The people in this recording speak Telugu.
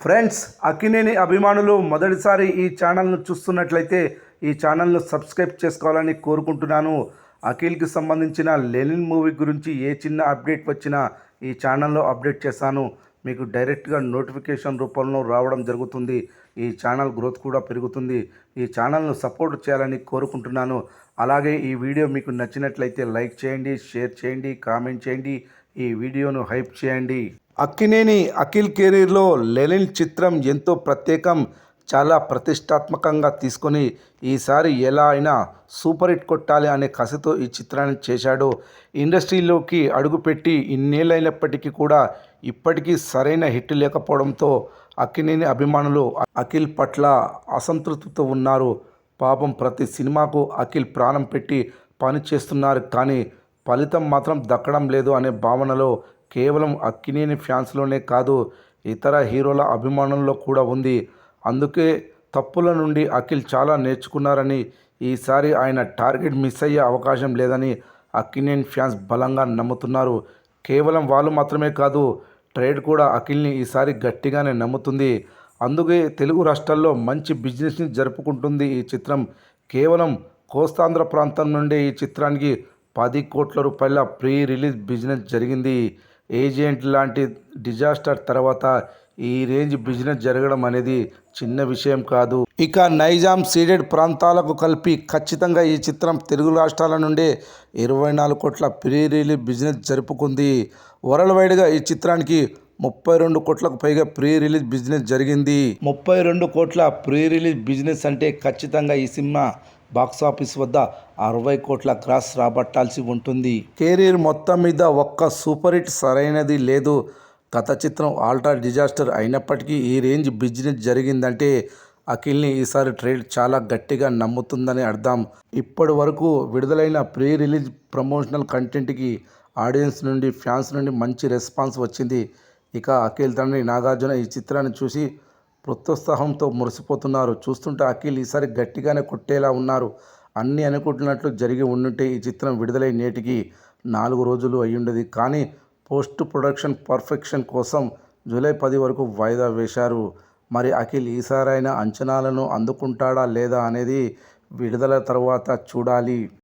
ఫ్రెండ్స్, అక్కినేని అభిమానులు మొదటిసారి ఈ ఛానల్ను చూస్తున్నట్లయితే ఈ ఛానల్ను సబ్స్క్రైబ్ చేసుకోవాలని కోరుకుంటున్నాను. అఖిల్కి సంబంధించిన లెనిన్ మూవీ గురించి ఏ చిన్న అప్డేట్ వచ్చినా ఈ ఛానల్లో అప్డేట్ చేస్తాను. మీకు డైరెక్ట్గా నోటిఫికేషన్ రూపంలో రావడం జరుగుతుంది. ఈ ఛానల్ గ్రోత్ కూడా పెరుగుతుంది. ఈ ఛానల్ను సపోర్ట్ చేయాలని కోరుకుంటున్నాను. అలాగే ఈ వీడియో మీకు నచ్చినట్లయితే లైక్ చేయండి, షేర్ చేయండి, కామెంట్ చేయండి, ఈ వీడియోను హైప్ చేయండి. అక్కినేని అఖిల్ కెరీర్లో లెనిన్ చిత్రం ఎంతో ప్రత్యేకం. చాలా ప్రతిష్టాత్మకంగా తీసుకొని ఈసారి ఎలా అయినా సూపర్ హిట్ కొట్టాలి అనే కసితో ఈ చిత్రాన్ని చేశాడు. ఇండస్ట్రీలోకి అడుగుపెట్టి ఇన్నేళ్ళైనప్పటికీ కూడా ఇప్పటికీ సరైన హిట్ లేకపోవడంతో అక్కినేని అభిమానులు అఖిల్ పట్ల అసంతృప్తితో ఉన్నారు. పాపం ప్రతి సినిమాకు అఖిల్ ప్రాణం పెట్టి పని చేస్తున్నారు, కానీ ఫలితం మాత్రం దక్కడం లేదు అనే భావనలో కేవలం అక్కినేని ఫ్యాన్స్లోనే కాదు, ఇతర హీరోల అభిమానుల్లో కూడా ఉంది. అందుకే తప్పుల నుండి అఖిల్ చాలా నేర్చుకున్నారని, ఈసారి ఆయన టార్గెట్ మిస్ అయ్యే అవకాశం లేదని అక్కినేని ఫ్యాన్స్ బలంగా నమ్ముతున్నారు. కేవలం వాళ్ళు మాత్రమే కాదు, ట్రేడ్ కూడా అఖిల్ని ఈసారి గట్టిగానే నమ్ముతుంది. అందుకే తెలుగు రాష్ట్రాల్లో మంచి బిజినెస్ని జరుపుకుంటుంది ఈ చిత్రం. కేవలం కోస్తాంధ్ర ప్రాంతం నుండే ఈ చిత్రానికి 10 కోట్ల రూపాయల ప్రీ రిలీజ్ బిజినెస్ జరిగింది. ఏజెంట్ లాంటి డిజాస్టర్ తర్వాత ఈ రేంజ్ బిజినెస్ జరగడం అనేది చిన్న విషయం కాదు. ఇక నైజాం సీడెడ్ ప్రాంతాలకు కలిపి ఖచ్చితంగా ఈ చిత్రం తెలుగు రాష్ట్రాల నుండే 24 కోట్ల ప్రీ రిలీజ్ బిజినెస్ జరుపుకుంది. వరల్డ్ వైడ్గా ఈ చిత్రానికి 32 కోట్లకు పైగా ప్రీ రిలీజ్ బిజినెస్ జరిగింది. 32 కోట్ల ప్రీ రిలీజ్ బిజినెస్ అంటే ఖచ్చితంగా ఈ సినిమా బాక్సాఫీస్ వద్ద 60 కోట్ల గ్రాస్ రాబట్టాల్సి ఉంటుంది. కెరీర్ మొత్తం మీద ఒక్క సూపర్ హిట్ సరైనది లేదు. గత చిత్రం ఆల్ట్రా డిజాస్టర్ అయినప్పటికీ ఈ రేంజ్ బిజినెస్ జరిగిందంటే అఖిల్ని ఈసారి ట్రేడ్ చాలా గట్టిగా నమ్ముతుందని అర్థం. ఇప్పటి వరకు విడుదలైన ప్రీ రిలీజ్ ప్రమోషనల్ కంటెంట్కి ఆడియన్స్ నుండి, ఫ్యాన్స్ నుండి మంచి రెస్పాన్స్ వచ్చింది. ఇక అఖిల్ తండ్రి నాగార్జున ఈ చిత్రాన్ని చూసి ప్రోత్సాహంతో మురిసిపోతున్నారు. చూస్తుంటే అఖిల్ ఈసారి గట్టిగానే కొట్టేలా ఉన్నారు. అన్నీ అనుకుంటున్నట్లు జరిగి ఉండుంటే ఈ చిత్రం విడుదలై నేటికి 4 రోజులు అయ్యుండేది. కానీ పోస్ట్ ప్రొడక్షన్ పర్ఫెక్షన్ కోసం జూలై 10 వరకు వాయిదా వేశారు. మరి అఖిల్ ఈసారైనా అంచనాలను అందుకుంటాడా లేదా అనేది విడుదల తర్వాత చూడాలి.